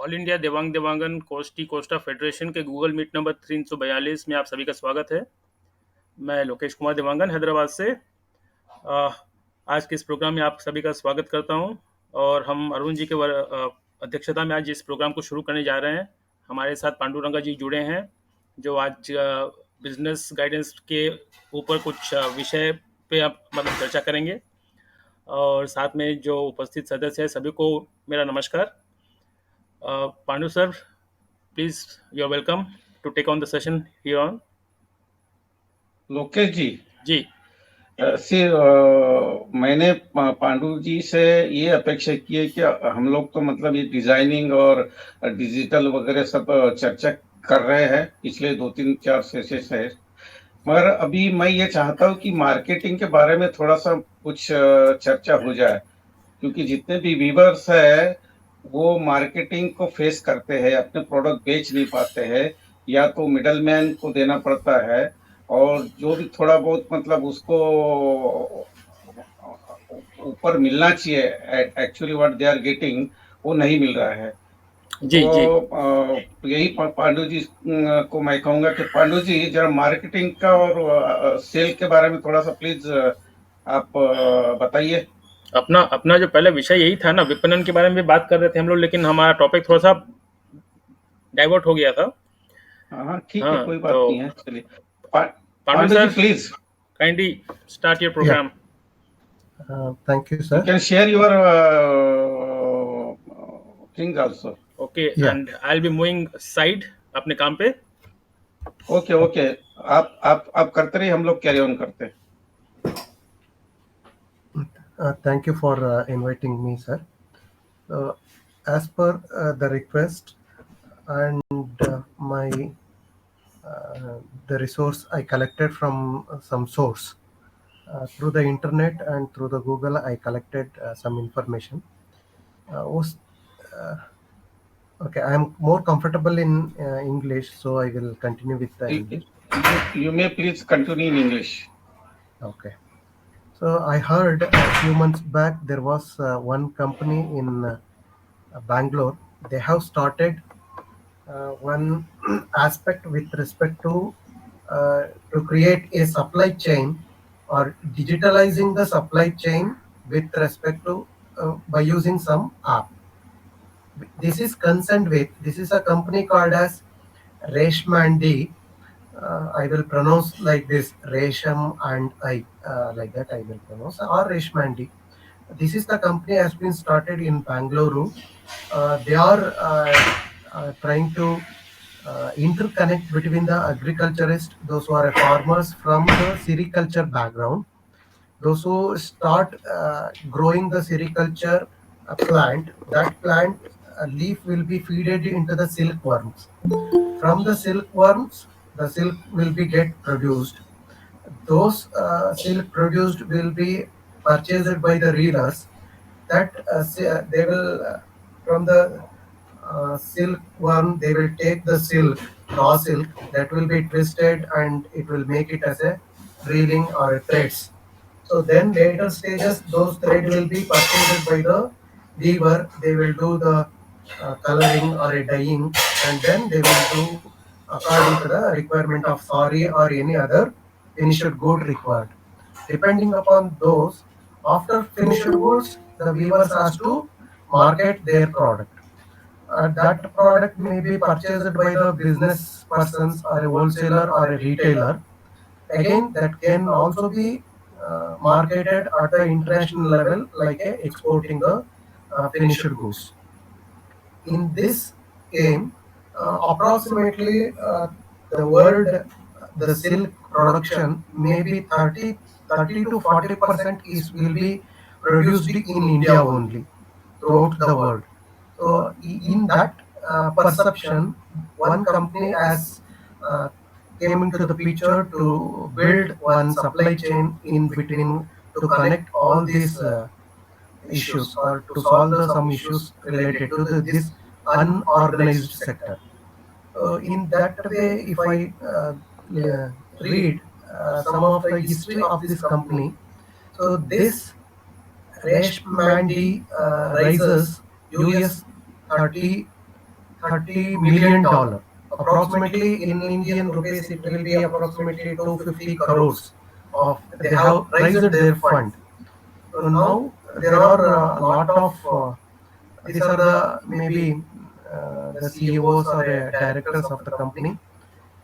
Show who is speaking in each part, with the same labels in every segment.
Speaker 1: All India Devang Dewangan costly Costa federation के Google meet number 342 में आप सभी का स्वागत है। मैं लोकेश कुमार देवांगन हैदराबाद से अ, आज के इस प्रोग्राम में आप सभी का स्वागत करता हूं और हम अरुण जी के अध्यक्षता में आज इस प्रोग्राम को शुरू करने जा रहे हैं। हमारे साथ पांडुरंगा जी जुड़े हैं जो आज बिजनेस गाइडेंस के ऊपर कुछ विषय पे आप मतलब चर्चा करेंगे और साथ में जो उपस्थित सदस्य हैं सभी को मेरा नमस्कार। Pandu sir, please, you're welcome to take on the session here on.
Speaker 2: Lokesh जी
Speaker 1: जी
Speaker 2: मैंने पांडु जी से ये अपेक्षा की है कि हम लोग तो मतलब ये डिजाइनिंग और डिजिटल वगैरह सब चर्चा कर रहे हैं पिछले 2-3-4 सेशन से, मगर अभी मैं ये चाहता हूँ कि मार्केटिंग के बारे में थोड़ा सा कुछ चर्चा हो जाए, क्योंकि जितने भी व्यूअर्स है वो मार्केटिंग को फेस करते हैं, अपने प्रोडक्ट बेच नहीं पाते हैं या तो मिडलमैन को देना पड़ता है और जो भी थोड़ा बहुत मतलब उसको ऊपर मिलना चाहिए actually what they are getting वो नहीं मिल रहा है।
Speaker 1: जी जी
Speaker 2: तो यही पांडु जी को मैं कहूंगा कि पांडु जी जरा मार्केटिंग का और सेल के बारे में थोड़ा सा प्लीज आप बताइए।
Speaker 1: अपना अपना जो पहला विषय यही था ना, विपणन के बारे में बात कर रहे थे हम लोग, लेकिन हमारा टॉपिक थोड़ा सा डाइवर्ट हो गया था।
Speaker 2: हाँ ठीक है, कोई बात
Speaker 1: तो
Speaker 2: नहीं है, चलिए
Speaker 1: Pandu
Speaker 2: Pandu ji
Speaker 1: sir,
Speaker 2: please
Speaker 1: kindly start your
Speaker 3: Yeah,
Speaker 1: program.
Speaker 3: thank you,
Speaker 2: you
Speaker 3: sir.
Speaker 2: can share your thing also.
Speaker 1: Okay
Speaker 3: Yeah.
Speaker 1: And I will be moving side अपने काम पे।
Speaker 2: ओके ओके, आप करते रहिए, हम लोग कैरी ऑन करते हैं।
Speaker 3: Thank you for inviting me, sir. As per the request and the resource I collected from some source through the internet and through the Google, I collected some information. Okay, I am more comfortable in English, so I will continue with the English.
Speaker 2: You may please continue in English.
Speaker 3: Okay. So I heard a few months back there was one company in Bangalore. They have started one aspect with respect to create a supply chain or digitalizing the supply chain with respect to by using some app. This is concerned with, this is a company called as Reshmandi. I will pronounce like this, Resham and I, like that I will pronounce, or Reshmandi. This is the company has been started in Bangalore. They are trying to interconnect between the agriculturists, those who are farmers from the sericulture background, those who start growing the sericulture plant. That plant leaf will be feeded into the silkworms. From the silkworms, the silk will be get produced. Those silk produced will be purchased by the reelers. That they will from the silkworm they will take the silk, raw silk, that will be twisted and it will make it as a reeling or threads. So then later stages those thread will be purchased by the weaver. They will do the coloring or a dyeing, and then they will do according to the requirement of sari or any other finished good required. Depending upon those, after finished goods, the weavers has to market their product. That product may be purchased by the business persons or a wholesaler or a retailer. Again, that can also be marketed at the international level, like exporting the finished goods. In this game, approximately the world, the silk production maybe 30 to 40% is will be produced in India only throughout the world. So in that perception, one company has came into the picture to build one supply chain in between to connect all these issues or to solve some issues related to this unorganized sector. In that way, if I read some of the history of this company, so this Reshmandi rises US 30 $30 million. Approximately in Indian rupees, it will be approximately 250 crores of they have raised their fund. So now there are a lot of these are the maybe the CEOs or directors of the company.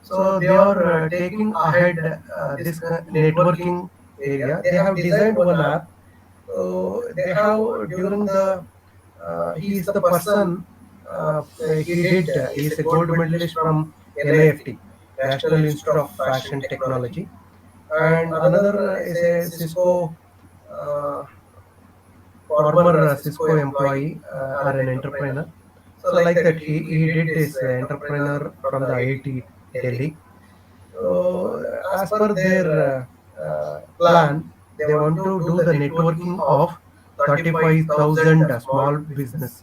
Speaker 3: So they are taking ahead this networking area. They have designed one app. So they have during the he is the person he is a gold medalist from NIFT, National Institute of Fashion Technology, and another is a Cisco uh, former Cisco employee or an entrepreneur. So like that, he did this entrepreneur from the IIT Delhi. So as per their plan, they want to do the networking of 35,000 small business.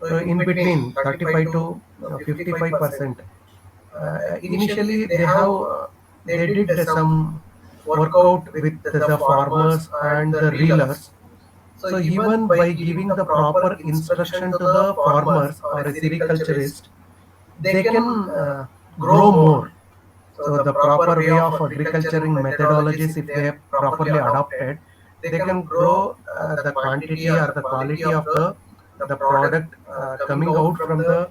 Speaker 3: So in between 35 to 55%. Initially, they did some workout with the farmers and the reelers. So even by giving the proper instruction to the farmers or a sericulturist, they can grow more. So the proper way of agriculturing methodologies, if they are properly adopted, they can grow the quantity or the quality of the product coming out from the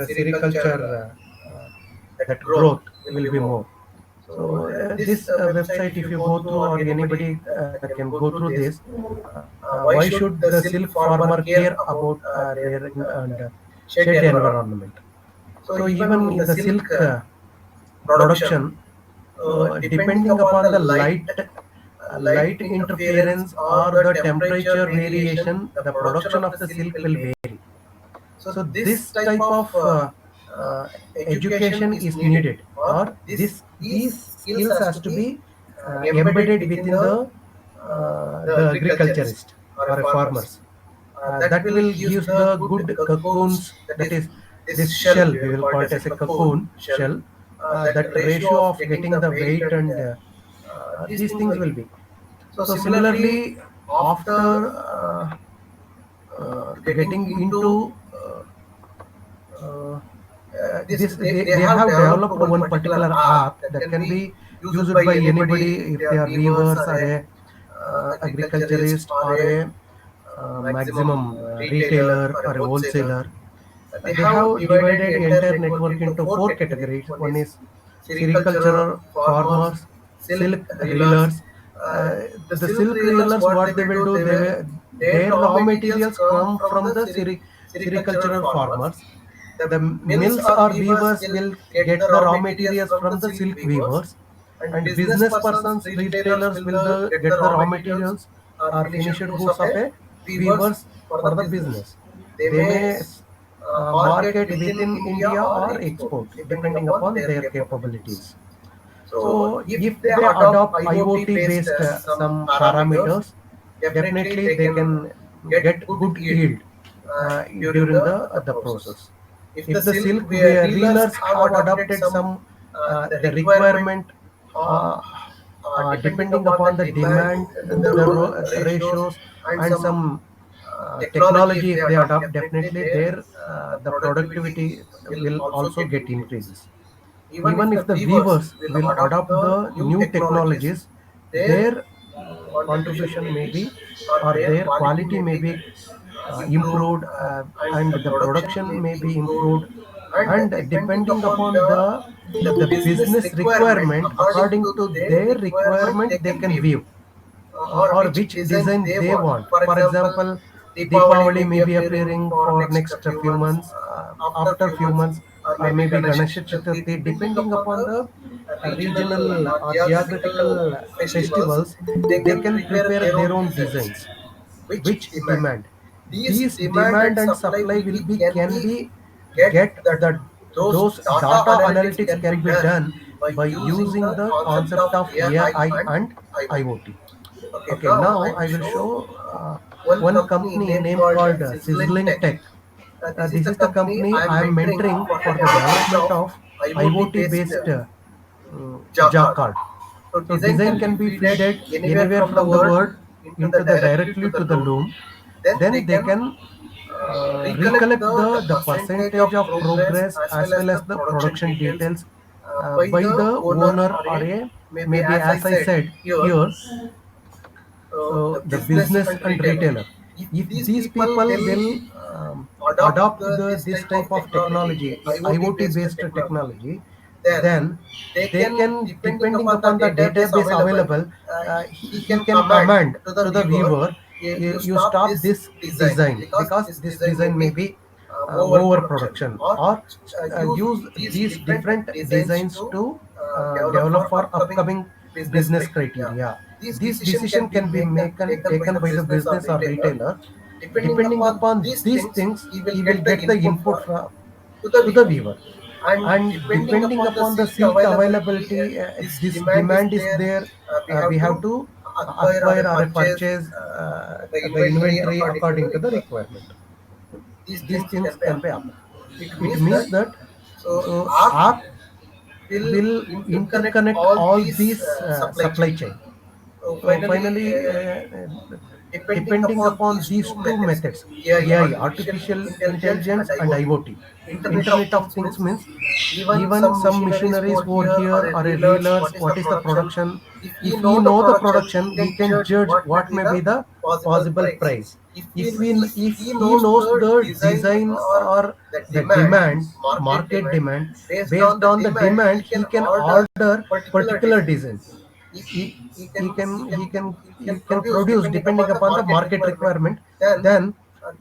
Speaker 3: sericulture. That growth will be more. So this website, if you go through or anybody can go through this, why should the silk farmer care about their and shed environment? So even in the silk production, depending upon the light interference or the temperature variation, the production of the silk will vary. So this type of education is needed, or these skills has to be embedded within the agriculturist or a farmers. That will give the good cocoons. That is this shell, we will call it as a cocoon shell. That ratio of getting the weight and these things will be. So similarly, after getting into they have developed one particular app that can be used by anybody if they are weavers or a agriculturist or a maximum retailer or a wholesaler. They have divided entire network into four categories. One is sericultural farmers, silk reelers. The silk reelers, what they will do, their raw materials come from the sericultural farmers. The mills or weavers will get the raw materials from the silk weavers, and business persons, retailers will get the raw materials or finished goods of a weavers for the business. They may market within India or export depending upon their capabilities. So if they adopt IoT based some parameters, definitely they can get good yield during the process. If the silk reelers have adopted some the requirement depending upon the demand, the ratios, and some technology, if they adopt, definitely their the productivity will also get increases. Even if the weavers will adopt the new technologies, their contribution may be or their quality may be improved, and the production may be improved, and depending upon the business requirement, according to their requirement they can view or which design they want. For example, Deepavali may be appearing for next few months, after few months, or maybe Ganesh Chaturthi, depending upon the regional or geographical festivals, they can prepare their own designs. Which demand? These demand and supply will be can be get the those data analytics can be done by using the concept of AI and IoT. Okay, now I will show one company name called Sizzling Tech. This is the company I am mentoring for the development of IoT based Jacquard. So design can be fed anywhere from the world into the directly to the loom. Then they can recollect the percentage of progress as well as the production details by the owner or a maybe, as I said here, so the business and retailer. If these people will adopt this type of technology, IoT based technology, then they can, depending upon the database available, he can command to the viewer, you stop this design because this design may be overproduction, or use these different designs to develop for upcoming business criteria. This decision can be taken by the business or retailer. Depending upon these things, he will get the input from to the viewer, and depending upon the seat availability, this demand is there, we have to acquire or purchase the inventory according to the requirement. These things can be happen. It means that, so app will interconnect all these supply chain. So finally, depending upon these two methods, AI, artificial intelligence, and IoT, Internet of Things means even some machineries over here or a reelers, what is the production? If we know the production, we can judge what may be the possible price. If he knows the design or the demand, market demand, based on the demand, he can order particular design. He can produce depending upon the market requirement. Then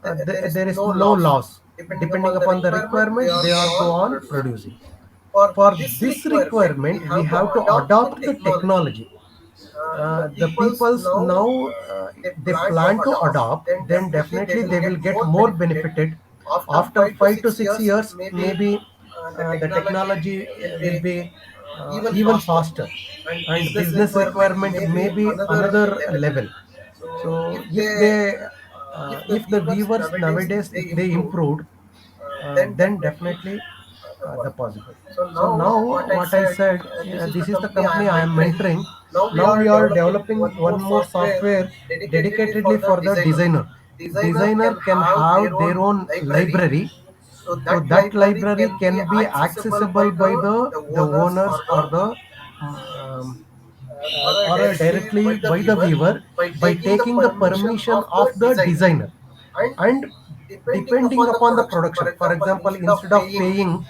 Speaker 3: there is no loss. Depending upon the requirement, they are go on producing. For this requirement, we have to adopt the technology. The peoples now, they plan to adopt, then definitely they will get more benefited. After 5 to 6 years, maybe the technology will be even faster, and business requirement may be another level. So if the viewers nowadays, if they improved, then definitely the possible. So now what I said, this is the company I am mentoring. Now we are developing one more software dedicatedly for the designer. Designer can have their own library. So that library can be accessible by the owners or the or directly by the viewer by taking the permission of the designer. And depending upon the production, for example, instead of paying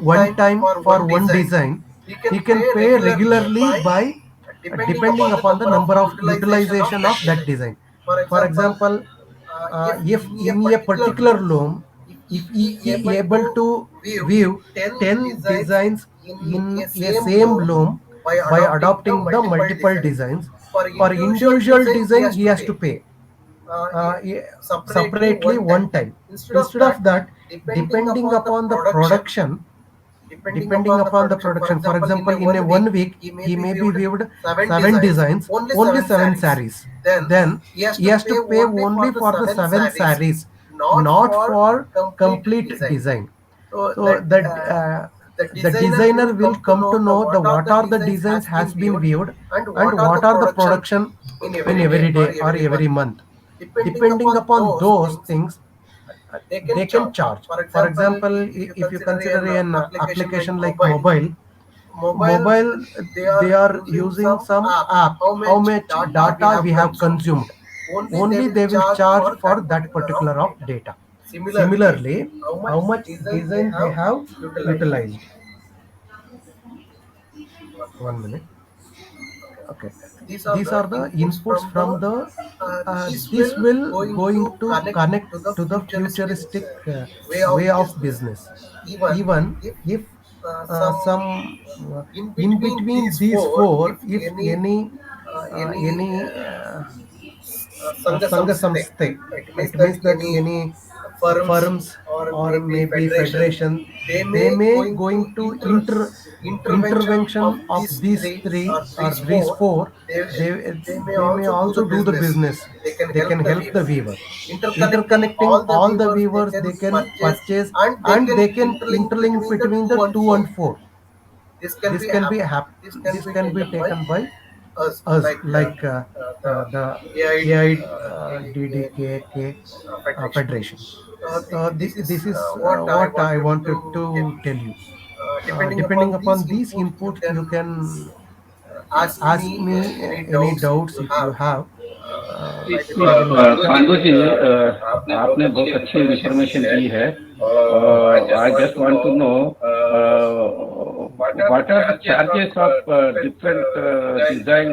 Speaker 3: one time for one design, he can pay regularly by depending upon the number of utilization of that design. For example, if in a particular loom, if he is able to view 10 designs in a same loom by adopting the multiple designs, for individual design he has to pay separately one time. Instead of that, depending upon the production, for example, in a 1 week he may be viewed 7 designs, only 7 sarees. Then he has to pay only for the 7 sarees, not for complete design. So that the designer will come to know the what are the designs has been viewed and what are the production in every day or every month. Depending upon those things, they can charge. For example, if you consider an application like mobile, they are using some app, how much data we have consumed. Only they will charge for that particular of data. Similarly, how much design they have utilized. 1 minute. Okay, these are the inputs from the this will going to connect to the futuristic way of business. Even if some in between these four, if any Sangha Samsthe, it means that any firms or maybe federation, they may going to intervention of these three or these four, they may also do the business. They can help the weaver. Interconnecting all the weavers, they can purchase and they can interlink between the 2 and 4. This can be taken by us, like the AI DDKK Federation. This is what I wanted to tell you. Depending upon these inputs, you can ask me any doubts if you have. I will.
Speaker 2: Pandu जी, आपने बहुत अच्छी information दी है। I just want to know what are the charges of different design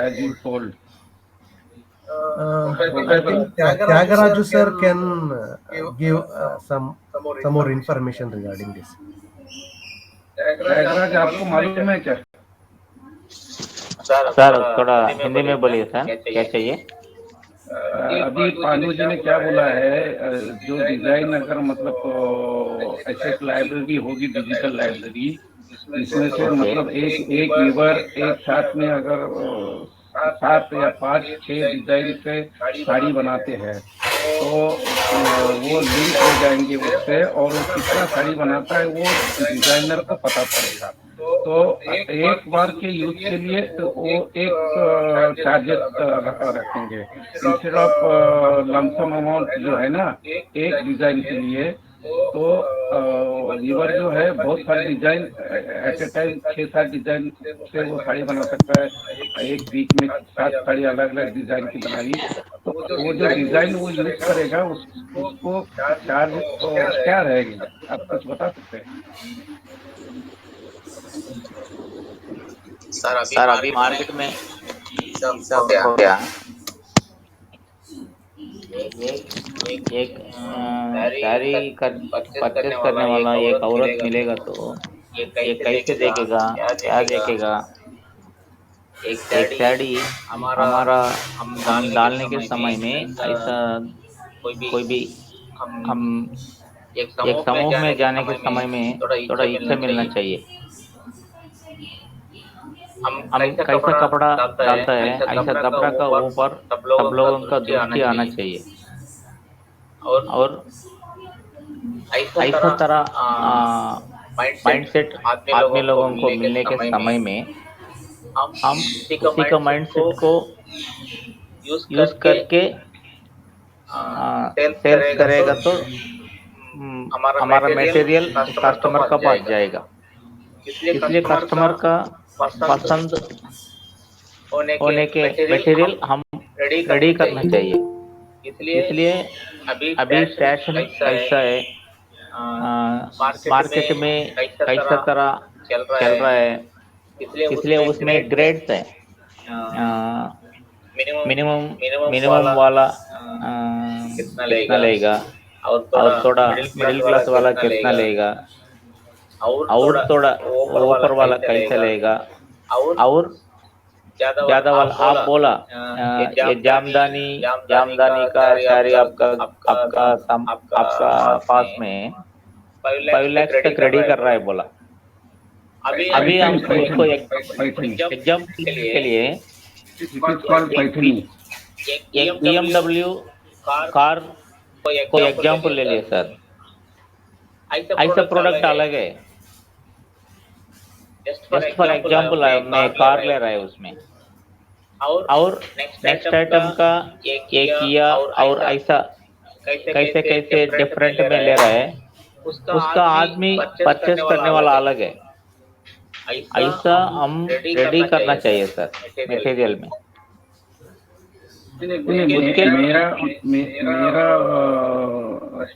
Speaker 2: as you told.
Speaker 3: I think Tyagaraja sir can give some more information regarding this.
Speaker 2: Tyagaraja, आपको मालूम है क्या?
Speaker 4: Sir थोड़ा हिंदी में बोलिए सर, क्या चाहिए?
Speaker 2: अभी पांडु जी ने क्या बोला है, जो डिजाइन अगर मतलब एसेट लाइब्रेरी होगी, डिजिटल लाइब्रेरी, इसमें से मतलब एक व्यूवर एक साथ में अगर 7 या 5 6 डिजाइन से साड़ी बनाते हैं तो वो लिंक हो जाएंगे उससे, और वो कितना साड़ी बनाता है वो डिजाइनर को पता पड़ेगा। तो एक बार के यूज के लिए तो वो एक चार्जेस रखेंगे इंस्टेड ऑफ लमसम अमाउंट जो है ना एक डिजाइन के लिए। तो व्यूवर जो है बहुत सारे डिजाइन एट ए टाइम 6-7 डिजाइन से वो साड़ी बना सकता है। एक वीक में 7 साड़ी अलग अलग डिजाइन की बनाई, तो वो जो डिजाइन वो यूज करेगा उसको चार्ज क्या रहेगा, आप कुछ बता सकते हैं?
Speaker 4: सर अभी मार्केट में सब हो गया, एक साड़ी परचेस करने वाला एक औरत मिलेगा तो ये कैसे देखेगा, क्या देखेगा? एक साड़ी हमारा हम डालने के समय में ऐसा कोई भी हम एक समूह में जाने के समय में थोड़ा इच्छा मिलना चाहिए। हम कैसा कपड़ा डालता है ऐसा कपड़ा का ऊपर सब लोगों का दृष्टि आना चाहिए, और ऐसा तरह माइंडसेट आदमी लोगों को मिलने के समय में हम उसी का माइंडसेट को यूज करके सेल्स करेगा तो हमारा मटेरियल कस्टमर का पास जाएगा। इसलिए कस्टमर का पसंद होने के मटेरियल हम रेडी करना चाहिए। इसलिए अभी फैशन कैसा है, मार्केट में कैसा तरह चल रहा है, इसलिए उसमें ग्रेड्स है। मिनिमम वाला कितना लेगा, और थोड़ा मिडिल क्लास वाला कितना लेगा, और थोड़ा ऊपर वाला कैसे लेगा, और ज्यादा वाला आप बोला ये जामदानी का साड़ी आपका पास में 5 लाख तक रेडी कर रहा है बोला। अभी हम उसको एग्जाम्पल के लिए एक BMW कार को एग्जाम्पल ले लिए सर। ऐसा प्रोडक्ट अलग है, जस्ट फॉर एग्जाम्पल मैं कार ले रहा है उसमें, और नेक्स्ट आइटम का ये किया, और ऐसा कैसे डिफरेंट में ले रहा है, उसका आदमी परचेस करने वाला अलग है। ऐसा हम रेडी करना चाहिए सर मटेरियल में।
Speaker 2: मेरा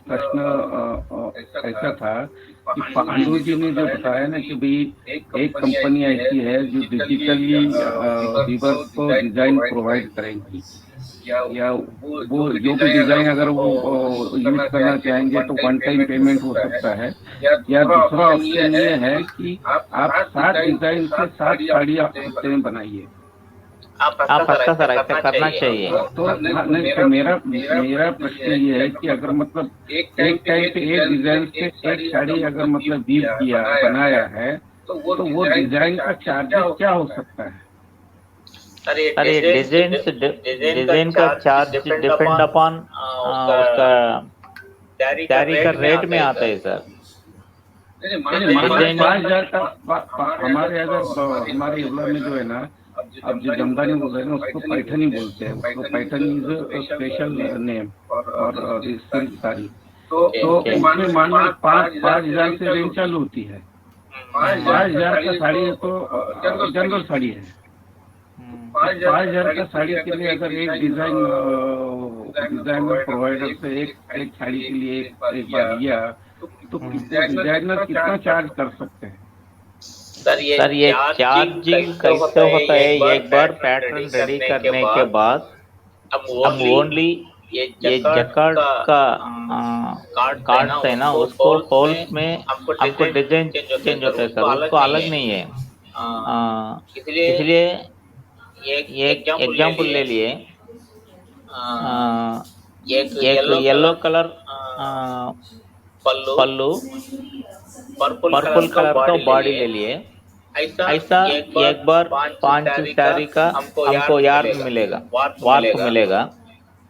Speaker 2: प्रश्न ऐसा था कि पांडु जी ने जो बताया ना कि भाई एक कंपनी ऐसी है जो डिजिटली व्यूअर्स को डिजाइन प्रोवाइड करेंगी, या वो जो भी डिजाइन अगर वो यूज करना चाहेंगे तो 1 टाइम पेमेंट हो सकता है, या दूसरा ऑप्शन ये है कि आप 7 डिजाइन से 7 साड़ी आप हफ्ते में बनाइए।
Speaker 4: आप अच्छा सर ऐसा करना चाहिए।
Speaker 2: तो नहीं, तो मेरा प्रश्न ये है कि अगर मतलब एक टाइम पे एक डिजाइन से एक साड़ी अगर मतलब वीव किया बनाया है तो वो डिजाइन का चार्जेस क्या हो सकता है?
Speaker 4: अरे डिजाइन का चार्ज डिपेंड अपॉन उसका तैयारी का रेट में आता है सर।
Speaker 2: 5,000 का हमारे अगर हमारे युवा में जो है ना अब जो जमदानी बोल रहे हैं ना उसको पैठनी बोलते हैं, उसको पैठनी इज स्पेशल नेम और सिल्क साड़ी। तो इसमें मान लो 5,000 से रेंज चालू होती है। 5,000 का साड़ी है तो जनरल साड़ी है। 5,000 का साड़ी के लिए अगर एक डिजाइनर प्रोवाइडर से एक साड़ी के लिए एक बार लिया तो डिजाइनर कितना चार्ज कर सकते हैं?
Speaker 4: सर ये चार्जिंग कैसे होता है, एक बार पैटर्न रेडी करने के बाद हम ओनली ये जैकार्ड का कार्ड है ना, उसको होल्स में हमको डिजाइन चेंज होता है सर, उसको अलग नहीं है। इसलिए एक एग्जाम्पल ले लिए, एक येलो कलर पल्लू, पर्पल कलर का बॉडी ले लिए। ऐसा एक बार 5 साड़ी का हमको यार्न मिलेगा, वार्प मिलेगा।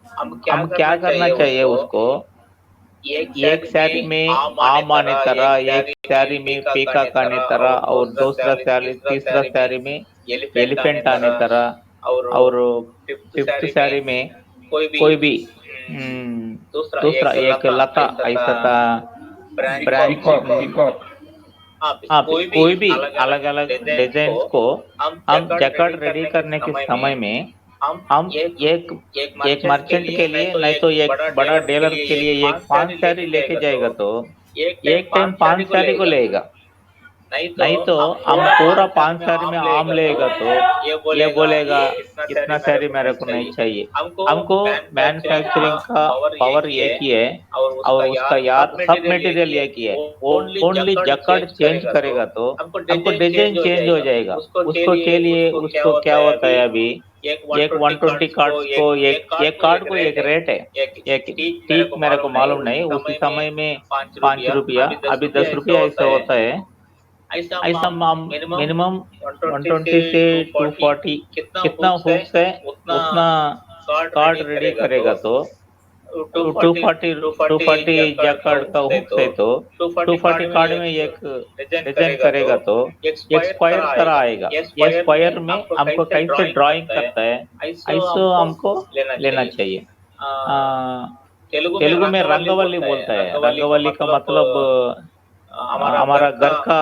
Speaker 4: हम क्या करना चाहिए उसको, एक साड़ी में आम आने तरह, एक साड़ी में पीकॉक आने तरह, और तीसरा साड़ी में एलिफेंट आने तरह, और फिफ्थ साड़ी में कोई भी दूसरा एक लता ऐसा था,
Speaker 2: पीकॉक।
Speaker 4: कोई भी अलग अलग डिजाइन को हम जैकार्ड रेडी करने के समय में हम एक मर्चेंट के लिए, नहीं तो एक बड़ा डीलर के लिए एक 5 साड़ी लेके जाएगा तो एक टाइम 5 साड़ी को लेगा, नहीं तो हम पूरा 5 साड़ी में आम लेगा तो ये बोलेगा इतना साड़ी मेरे को नहीं चाहिए। हमको मैन्युफैक्चरिंग का पावर एक ही है और उसका यार सब मटेरियल एक ही है। ओनली जैकार्ड चेंज करेगा तो हमको डिजाइन चेंज हो जाएगा। उसको के लिए उसको क्या होता है, अभी एक 120 कार्ड्स को एक कार्ड को एक रेट है, एक ठीक मेरे को मालूम नहीं, उसी समय में 5 रुपया, अभी 10 रुपया ऐसा होता है। ऐसा मिनिमम 120 से 240 कितना हुक्स है उतना कार्ड रेडी करेगा तो 240 जैकार्ड का हुक्स है तो 240 कार्ड में एक डिजाइन करेगा तो एक स्क्वायर तरह आएगा। ये स्क्वायर में हमको कैसे ड्राइंग करता है ऐसा हमको लेना चाहिए। तेलुगु में रंगवल्ली बोलता है। रंगवल्ली का मतलब हमारा घर का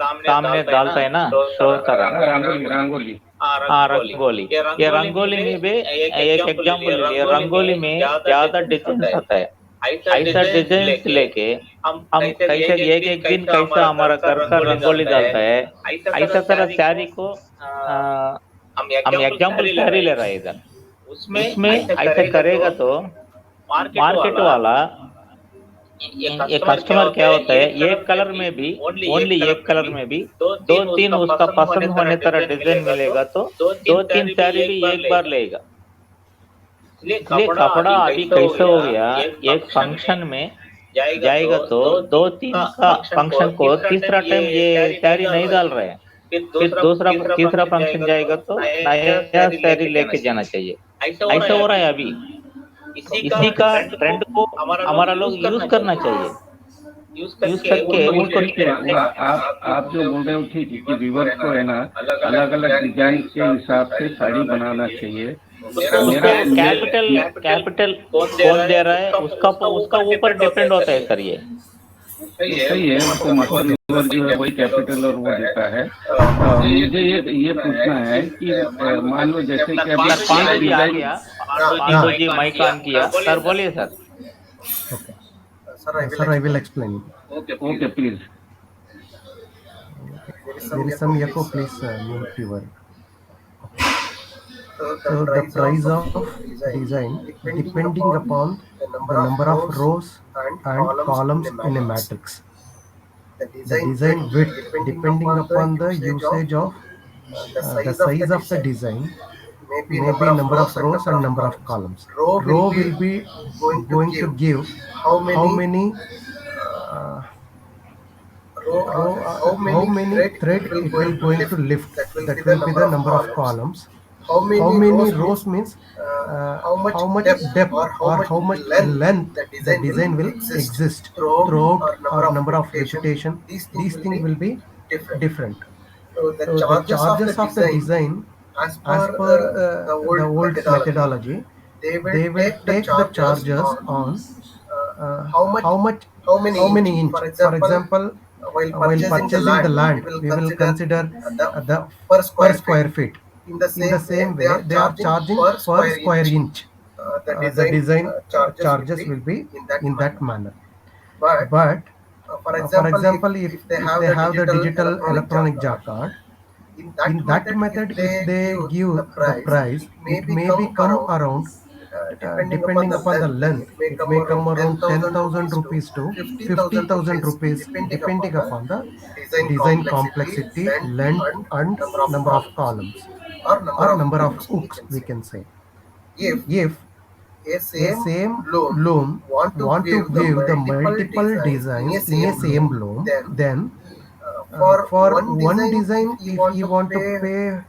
Speaker 4: सामने डालता है ना, शो तरह
Speaker 2: रंगोली।
Speaker 4: रंगोली। ये रंगोली में भी एक एग्जाम्पल है, रंगोली में ज्यादा डिजाइन आता है। ऐसा डिजाइन लेके हम कैसे एक दिन कैसा हमारा घर का रंगोली डालता है, ऐसा तरह साड़ी को हम एग्जाम्पल साड़ी ले रहे हैं इधर, उसमें ऐसा करेगा तो मार्केट वाला ये कस्टमर क्या होता है, एक कलर में भी ओनली एक कलर में भी 2-3 उसका पसंद होने तरह डिजाइन मिलेगा तो 2-3 साड़ी भी एक बार लेगा। इसलिए कपड़ा अभी कैसे हो गया, एक फंक्शन में जाएगा तो 2-3 का फंक्शन को तीसरा टाइम ये साड़ी नहीं डाल रहे हैं, फिर तीसरा फंक्शन जाएगा तो नया साड़ी लेके जाना चाहिए। ऐसा हो रहा है अभी। इसी का ट्रेंड को हमारा लोग यूज करना चाहिए, यूज करके उनको
Speaker 2: आप जो बोल रहे हो ठीक है कि व्यूअर्स को है ना अलग अलग डिजाइन के हिसाब से साड़ी बनाना चाहिए।
Speaker 4: कैपिटल कौन दे रहा है उसका ऊपर डिपेंड होता है सर। ये
Speaker 2: सही है, उसको मास्टर व्यूअर जो है वही कैपिटल और वो देता है। मुझे ये पूछना है कि मान लो जैसे कि अभी 5 डिजाइन
Speaker 4: जी माइक ऑन किया सर, बोलिए sir.
Speaker 3: Sir, I will explain.
Speaker 2: Okay, please.
Speaker 3: There is some echo, please mute your. So the price of design depending upon the number of rows and columns in a matrix. The design width depending upon the usage of the size of the design, maybe number of rows and number of columns. Row will be going to give how many thread it will going to lift. That will be the number of columns. How many rows means how much depth or how much length the design will exist throughout, or number of repetition. These things will be different. So the charges of the design As per the old methodology, they will take the charges on how much, how many inch. For example, while purchasing the land, we will consider the per square feet. In the same way, they are charging per square inch. The design charges will be in that manner. But for example, if they have the digital electronic jack card, in that method, if they give the price, it may become around, depending upon the length, it may come around 10,000 rupees to 50,000 rupees, depending upon the design complexity, length, and number of columns or number of hooks, we can say. If a same loom want to view the multiple designs in a same loom, then for one design, if you want to pay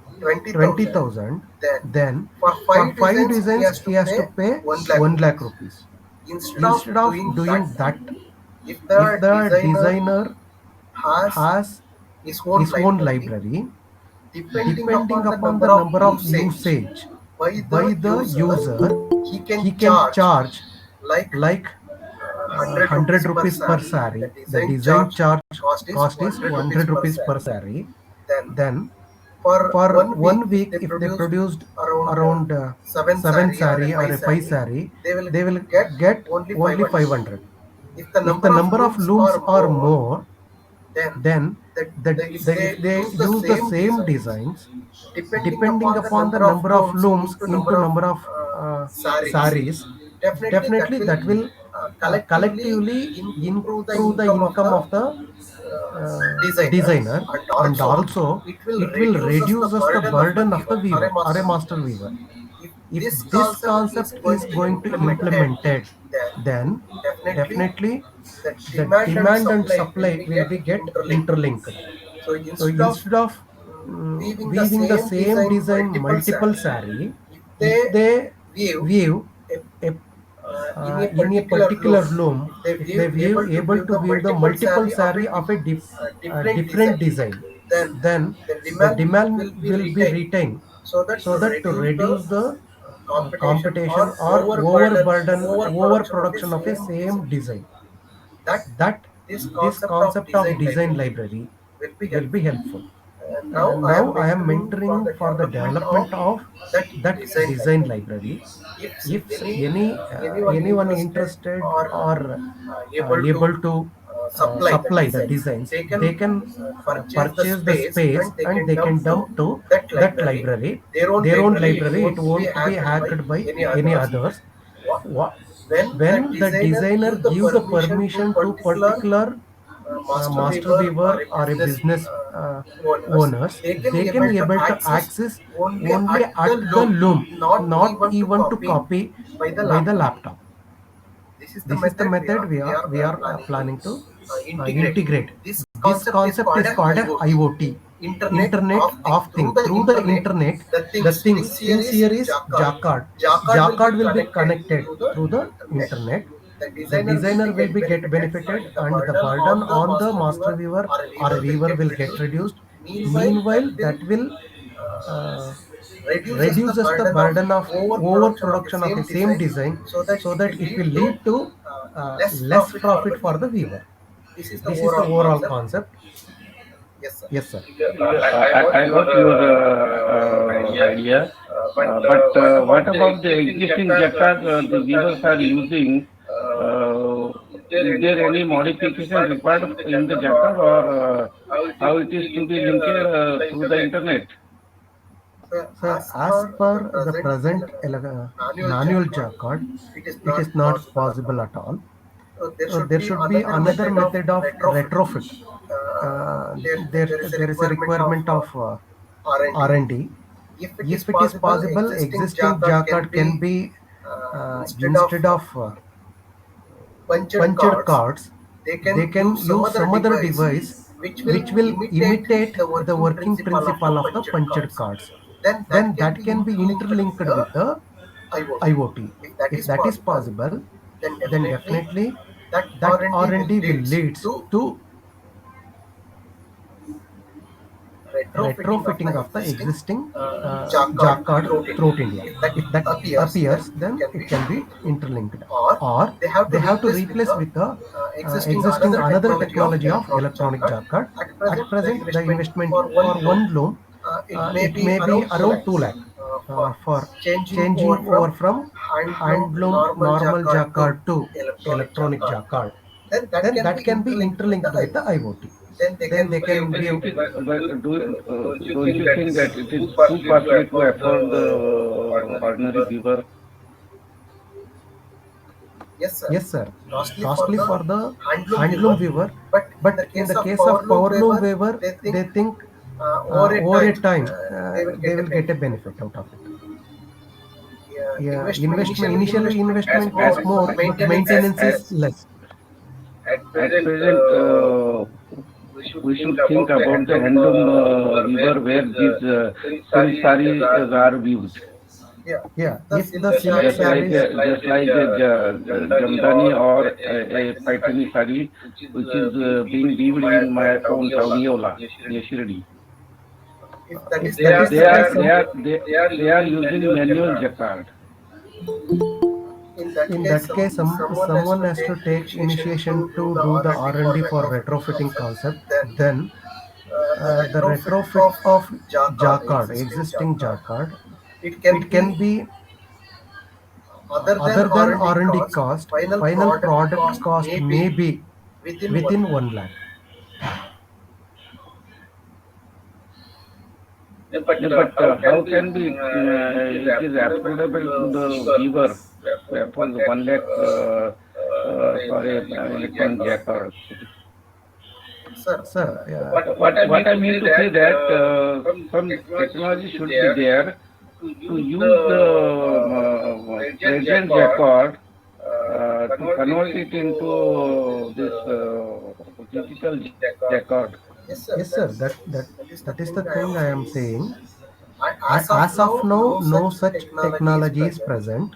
Speaker 3: 20,000, then for five designs he has to pay 1 lakh rupees. Instead of doing that, if the designer has his own library, depending upon the number of usage by the user, he can charge like 100 rupees per saree. The design charge cost is 100 rupees per saree. Then for 1 week, if they produced around 7 saree or a 5 saree, they will get only 500. If the number of looms are more, then if they use the same designs, depending upon the number of looms into number of sarees, definitely that will collectively improve the income of the designer, and also it will reduce us the burden of the weaver or a master weaver. If this concept is going to implemented, then definitely the demand and supply will be get interlinked. So instead of weaving the same design multiple saree, if they weave a in a particular loom, if they able to weave the multiple saree of a different design, then the demand will be retained, so that to reduce the competition or overburden, overproduction of a same design, that this concept of design library will be helpful. Now I am mentoring for the development of that design library. If anyone interested or able to supply the designs, they can purchase the space and they can dump to that library, their own library. It won't be hacked by any others. When the designer give the permission to particular master weaver or a business owners, they can able to access only at the loom, not even to copy by the laptop. This is the method we are planning to integrate. This concept is called a IoT, Internet of Things. Through the internet, the things here is Jacquard. Jacquard will be connected through the internet. The designer will be get benefited, and the burden on the master weaver or a weaver will get reduced. Meanwhile, that will uh, reduces the burden of overproduction of the same design, so that it will lead to less profit for the weaver. This is the overall concept. Yes, sir.
Speaker 2: I got your idea, but what about the existing jacquard the weavers are using? Is there any modification required in the jacquard, or how it is to be linked through the internet?
Speaker 3: So as per the present manual jacquard, it is not possible at all. So there should be another method of retrofit. There is a requirement of R&D. If it is possible, existing jacquard can be instead of punctured cards, they can use some other device which will imitate the working principle of the punctured cards. Then that can be interlinked with the IoT. If that is possible, then definitely that R&D will lead to retrofitting of the existing jacquard throughout India. If that appears, then it can be interlinked, or they have to replace with the existing another technology of electronic jacquard. At present, the investment for one loom it may be around 2 lakh for changing over from handloom normal jacquard to electronic jacquard. Then that can be interlinked with the IoT. Then they can give.
Speaker 2: But don't you think that it is too costly to afford the ordinary weaver?
Speaker 3: Yes, sir. Costly for the handloom weaver, but in the case of power loom weaver, they think over a time they will get a benefit out of it. Initially investment is more, but maintenance is less.
Speaker 2: At present, we should think about the handloom weaver where these silk sarees are weaved.
Speaker 3: Yeah, if the silk
Speaker 2: Just like
Speaker 3: sarees,
Speaker 2: Jamdani or a Paithani saree, which is being weaved in my hometown Neola, near Shirdi.
Speaker 3: if that is the case,
Speaker 2: They are using manual jacquard.
Speaker 3: in that case, someone has to take initiation to do the R&D for retrofitting concept. Then the retrofit of jacquard, existing jacquard, it can be other than R&D cost. Final product cost may be within 1 lakh.
Speaker 2: But how can be it is affordable to the weaver to afford 1 lakh for a electronic jacquard?
Speaker 3: Sir,
Speaker 2: What I mean to say that some technology should be there to use the present jacquard to convert it into this digital jacquard.
Speaker 3: yes, sir. That is the thing I am saying. As of now, no such technology is present.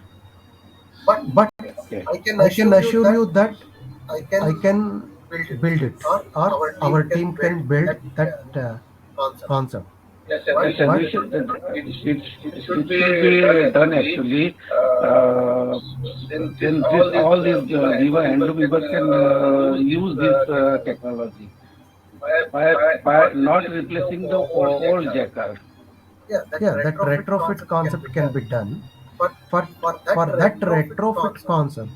Speaker 3: But
Speaker 2: Okay.
Speaker 3: I can assure you that I can build it, or our team can build that concept.
Speaker 2: Yes, sir, it should be done actually. Then all these weaver handloom weavers can use this technology by not replacing the old jacquard.
Speaker 3: Yeah, that retrofit concept can be done. For that retrofit concept,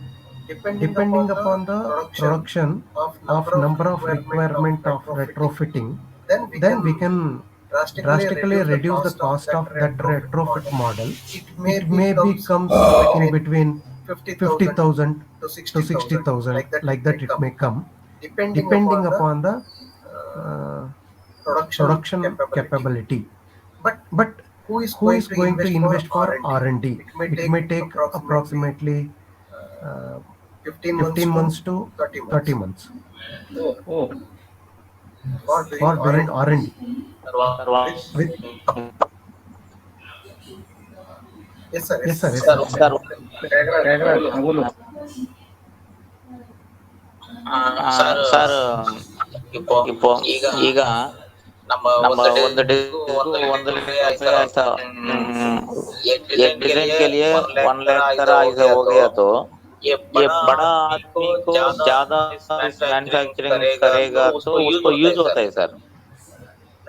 Speaker 3: depending upon the production of number of requirement of retrofitting, then we can drastically reduce the cost of that retrofit model. It may be comes in between 50,000 to 60,000, like that it may come, depending upon the production capability. But who is going to invest for R&D? It may take approximately 15 months to 30 months
Speaker 2: Oh,
Speaker 3: for doing R&D. With, yes, sir.
Speaker 2: बोलो.
Speaker 4: Sir இப்போ ಈಗ ನಮ್ಮ ಒಂದು एक design के लिए 1 लाख तरह ऐसा हो गया तो ये बड़ा आदमी को ज्यादा मैन्युफैक्चरिंग करेगा तो उसको यूज होता है सर,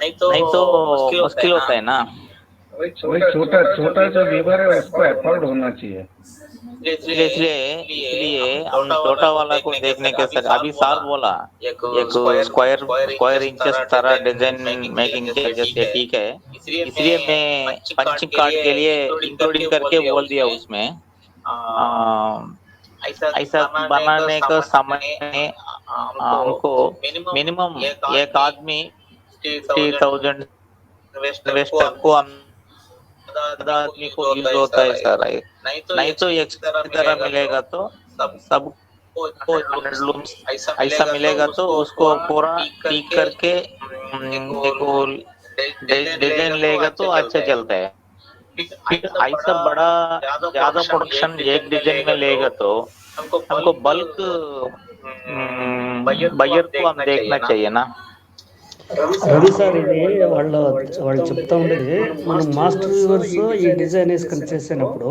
Speaker 4: नहीं तो मुश्किल होता है ना.
Speaker 2: वही छोटा जो वीवर है उसको एफोर्ड होना चाहिए.
Speaker 4: इसलिए हम छोटा वाला को देखने के सर अभी साल बोला एक स्क्वायर इंचेस तरह डिजाइन मेकिंग के जैसे ठीक है, इसलिए मैं पंचिंग कार्ड के लिए इंक्लूडिंग करके बोल दिया उसमें. ऐसा बनाने का समय हमको मिनिमम एक आदमी 30,000 इन्वेस्टर को आदमी को यूज होता है सर. नहीं तो एक तरह मिलेगा तो सबको ऐसा मिलेगा तो उसको पूरा ठीक करके डिजाइन लेगा तो अच्छा चलता है. फिर ऐसा बड़ा ज्यादा प्रोडक्शन एक डिजाइन में लेगा तो हमको बल्क बायर को हम देखना चाहिए ना.
Speaker 5: రవి సార్ ఇది వాళ్ళు చెప్తా ఉండేది మనం మాస్టర్ వ్యూవర్స్ ఈ డిజైన్ వేసుకొని చేసినప్పుడు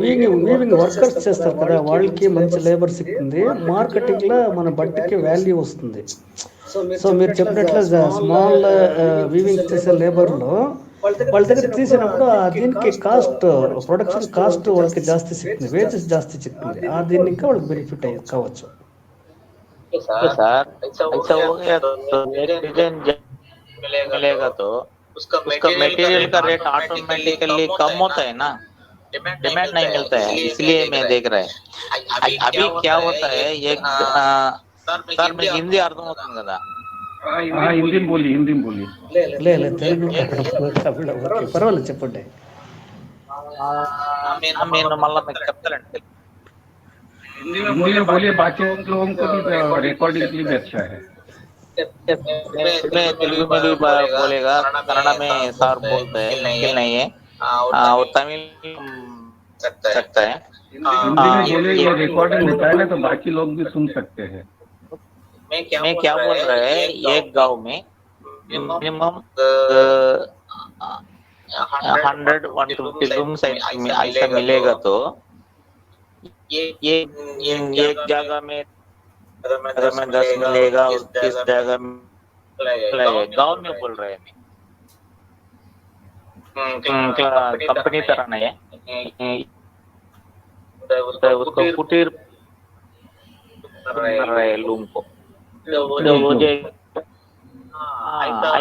Speaker 5: వీవింగ్ వర్కర్స్ చేస్తారు కదా, వాళ్ళకి మంచి లేబర్ సిక్కింది, మార్కెటింగ్లో మన బట్టకి వాల్యూ వస్తుంది. సో మీరు చెప్పినట్లు స్మాల్ వీవింగ్ చేసే లేబర్లో వాళ్ళ దగ్గర తీసినప్పుడు దీనికి కాస్ట్, ప్రొడక్షన్ కాస్ట్ వాళ్ళకి జాస్తి సిక్కింది, వేజెస్ జాస్తి సిక్కింది, దీన్ని ఇంకా వాళ్ళకి బెనిఫిట్ కావచ్చు.
Speaker 4: सर ऐसा हो गया तो एक डिजाइन मिलेगा तो उसका मटेरियल का रेट ऑटोमेटिकली कम होता है ना, डिमांड नहीं मिलता है, इसलिए मैं देख रहा है अभी क्या होता है। एक सर मैं हिंदी अर्थ होता కదా,
Speaker 2: हिंदी बोली
Speaker 5: లేదు తెలుగు తమిళ ఓకే పర్వాలేదు చెప్పండి.
Speaker 4: నేను మళ్ళీ మీకు చెప్తానండి,
Speaker 2: हिंदी में बोलिए, बाकी लोगों को भी रिकॉर्डिंग के लिए भी अच्छा है।
Speaker 4: मैं तेलुगु में भी बोलेगा, कन्नड़ा में सर बोलते हैं मुश्किल नहीं है, और तमिल सकता है।
Speaker 2: हिंदी में बोलिए, ये रिकॉर्डिंग होता है ना तो बाकी लोग भी सुन सकते हैं।
Speaker 4: मैं क्या बोल रहा है, एक गांव में मिनिमम 100-150 रूम्स ऐसा मिलेगा तो ये एक जगह में अगर मैं 10 मिलेगा, इस जगह में गांव में बोल रहे हैं, कंपनी तरह नहीं है, उसको कुटीर रहे लूम को मुझे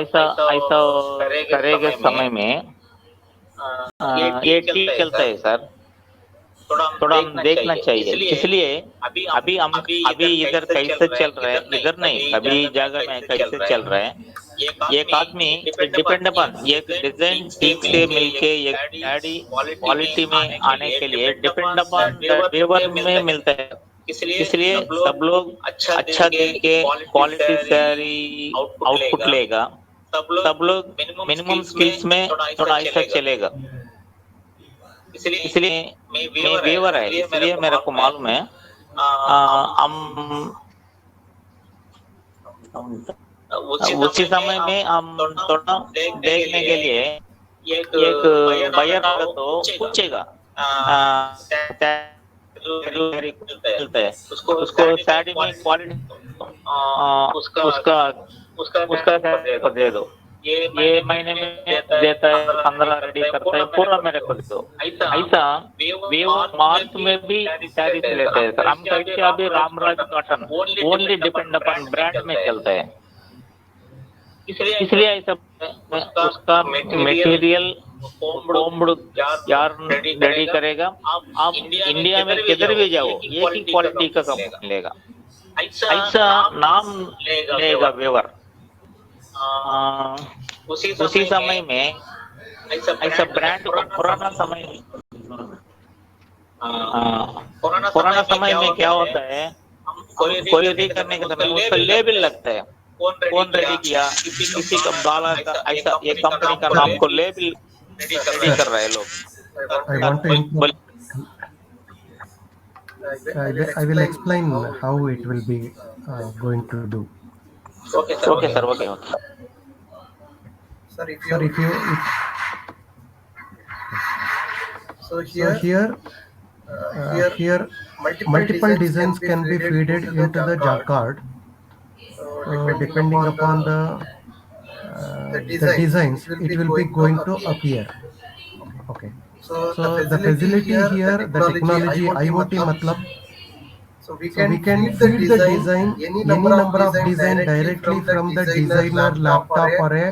Speaker 4: ऐसा करेगा समय में ये ठीक चलता है सर, थोड़ा हम देखना चाहिए। इसलिए अभी इधर कैसे चल रहा है, इधर नहीं अभी जगह में कैसे चल रहा है, एक आदमी डिपेंड अपन एक डिजाइन ठीक से मिलके एक गाड़ी क्वालिटी में आने के लिए डिपेंड अपन वेवर में मिलता है, इसलिए सब लोग अच्छा देख के क्वालिटी सारी आउटपुट लेगा, सब लोग मिनिमम स्किल्स में थोड़ा ऐसा चलेगा। इसलिए मैं वेवर है, इसलिए मेरे को मालूम है हम उसी समय में हम थोड़ा देखने के लिए एक बायर तो पूछेगा मिलता है, उसको साड़ी में क्वालिटी उसका दे दो, ये महीने में देता है 15 रेडी करता है पूरा मेरे को दो, ऐसा वेवर मार्च में भी साड़ी से लेते हैं सर। हम कैसे अभी रामराज कॉटन ओनली डिपेंड अपन ब्रांड में चलता है, इसलिए ऐसा उसका मटेरियल होमड यार रेडी करेगा, आप इंडिया में किधर भी जाओ एक ही क्वालिटी का कपड़ा मिलेगा, ऐसा नाम लेगा वेवर। उसी समय में ऐसा ब्रांड पुराना समय में क्या होता है, कोई रेडी करने के समय उसका लेबल लगता है, कौन रेडी किया, किसी का डाला का, ऐसा ये कंपनी का नाम को लेबल रेडी कर रहे हैं लोग।
Speaker 3: I will explain how it will be going to do.
Speaker 4: Okay sir, okay.
Speaker 3: Sir, if you here multiple designs can be feeded into the jacquard, depending upon the designs it will be going to appear. Okay, so the facility here, the technology IoT matlab, so we can feed the design, any number of design directly from the designer laptop or a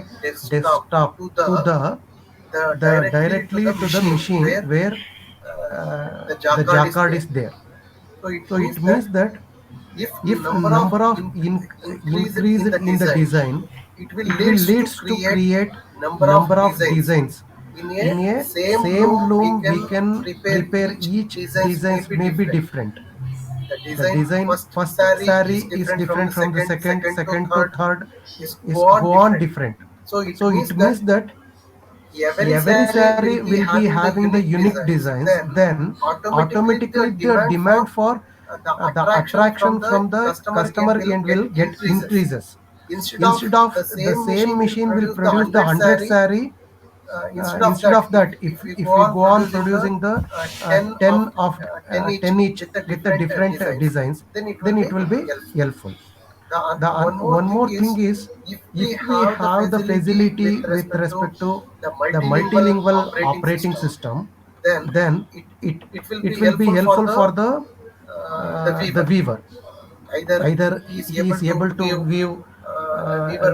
Speaker 3: desktop to the directly to the machine where the jacquard is there. So it means that if number of increase in the design, it will leads to create number of designs. In a same loom we can prepare each designs may be different. The design first saree is different from the second to third is go on different. So it means that every saree will be having the unique designs, then automatically the demand for the attraction from the customer end will get increases. instead of the same machine will produce the 100 saree. Instead of that, if we go on producing the 10 of 10 each with the different designs, then it will be helpful. One more thing is, if we have the facility with respect to the multilingual operating system, then it will be helpful for the viewer. Either he is able to view,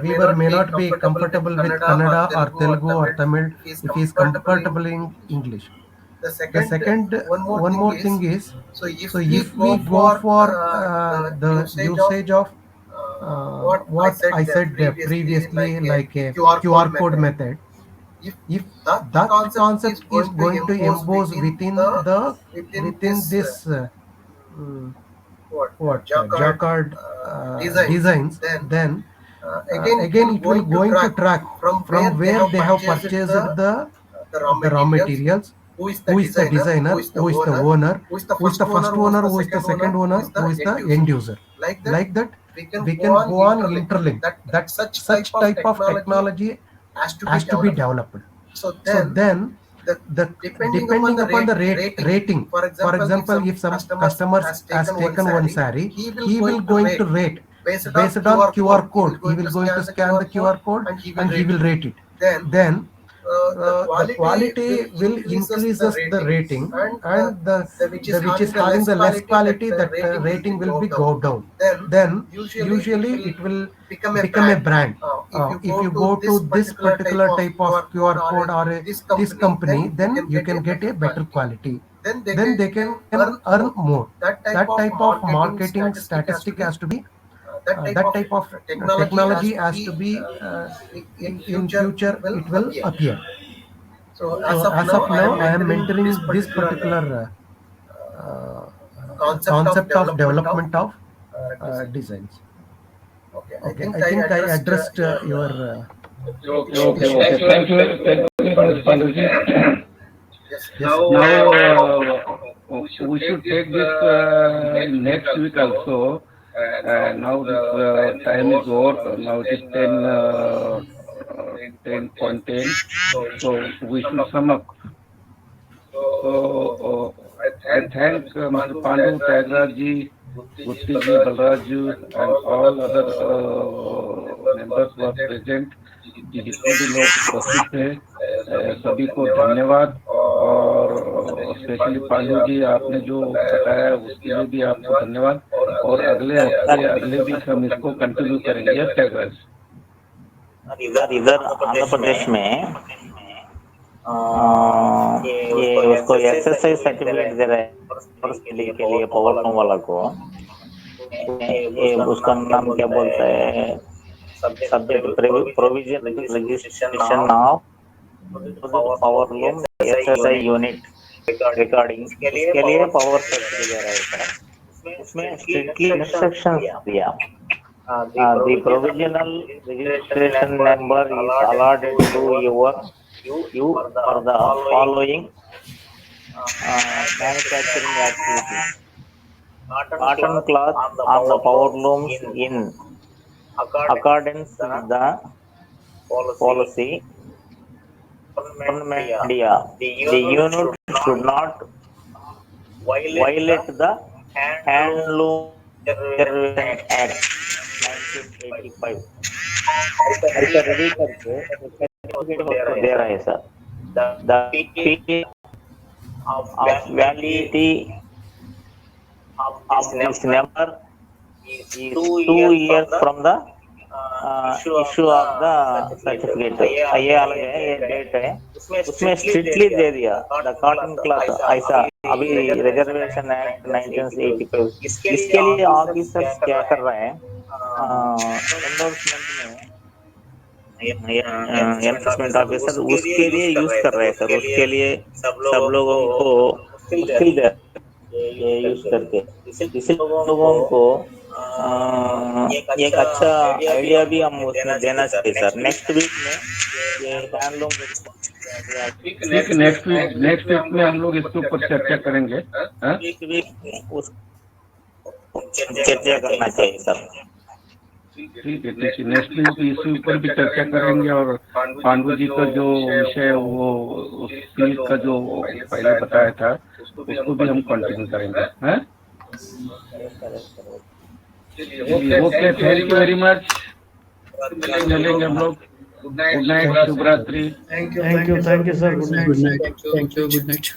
Speaker 3: viewer may not be comfortable with Kannada or Telugu or Tamil, if he is comfortable in English. The second, one more thing is, so if we go for the usage of what I said previously, like a QR code method, if that concept is going to emboss within this mm, what jacquard designs, then again it will going to track from where they have purchased the raw materials, who is the designer, who is the owner, who is the first owner, who is the second owner, who is the end user. Like that, we can go on interlink. That such type of technology has to be developed. So then the depending upon the rating, for example, if some customers has taken one saree, he will going to rate based on QR code. He will going to scan the QR code and he will rate it. Then the quality will increases the rating, and the which is having the less quality, that rating will be go down. Then usually it will become a brand. If you go to this particular type of QR code or this company, then you can get a better quality. Then they can earn more. That type of marketing statistic has to be, that type of technology has to be, in future it will appear. So as of now, I am mentoring this particular concept of development of designs. Okay, I think I addressed your
Speaker 2: Okay. Thank you very much, Panduji.
Speaker 3: yes.
Speaker 2: Now we should take this next week also. Now this time is over. Now it is 10:10. So we should sum up. So I thank Mr. Pandu, Tyagaraja ji, Gutti ji, Balraj ji, and all other members who are present. जितने भी लोग उपस्थित थे, सभी को धन्यवाद। और specially Pandu जी, आपने जो बताया उसके लिए भी आपको धन्यवाद। और अगले हफ्ते अगले वीक हम इसको कंटिन्यू करेंगे। टैगराज
Speaker 4: इधर आंध्र प्रदेश में ये उसको एक्सरसाइज सर्टिफिकेट दे रहे हैं के लिए पावर लूम वाला को। ये उसका नाम क्या बोलता है, subject provision registration of power loom exercise unit recording के लिए पावर सर्टिफिकेट दे रहा है सर। उसमें स्ट्रिक्टली इंस्ट्रक्शंस दिया। The provisional registration number is allotted to you for the following manufacturing activities: cotton cloth on the power looms in accordance with the policy. Media. The unit should not violate the Handloom Conservation Act 1985. ऐसा ready करके दे रहा है sir. The period of validity of this number is 2 years from the issue of the certificate. ये अलग है, ये date है, उसमें स्ट्रिक्टली दे दिया। द कॉटन क्लॉथ ऐसा अभी रिजर्वेशन एक्ट 1985, इसके लिए ऑफिसर्स क्या कर रहे हैं, एंडोर्समेंट में एनफोर्समेंट ऑफिसर उसके लिए यूज कर रहे हैं सर। उसके लिए सब लोगों को मुश्किल दे ये यूज करके, इसलिए लोगों को एक अच्छा आइडिया भी हम उसमें देना चाहिए सर। नेक्स्ट वीक में ये हैंडलूम
Speaker 2: नेक्स्ट वीक में हम लोग इसके ऊपर चर्चा करेंगे।
Speaker 4: वीक उस चर्चा करना चाहिए सर।
Speaker 2: ठीक है, ठीक है। नेक्स्ट वीक इसी ऊपर भी चर्चा करेंगे और पांडु जी का जो विषय है वो उस फील्ड का जो पहले बताया था उसको भी हम कंटिन्यू करेंगे। हैं? Okay, thank you very much. मिलेंगे हम लोग। गुड नाइट, शुभ रात्रि।
Speaker 5: Thank you sir, good night.
Speaker 6: Thank you. Good night.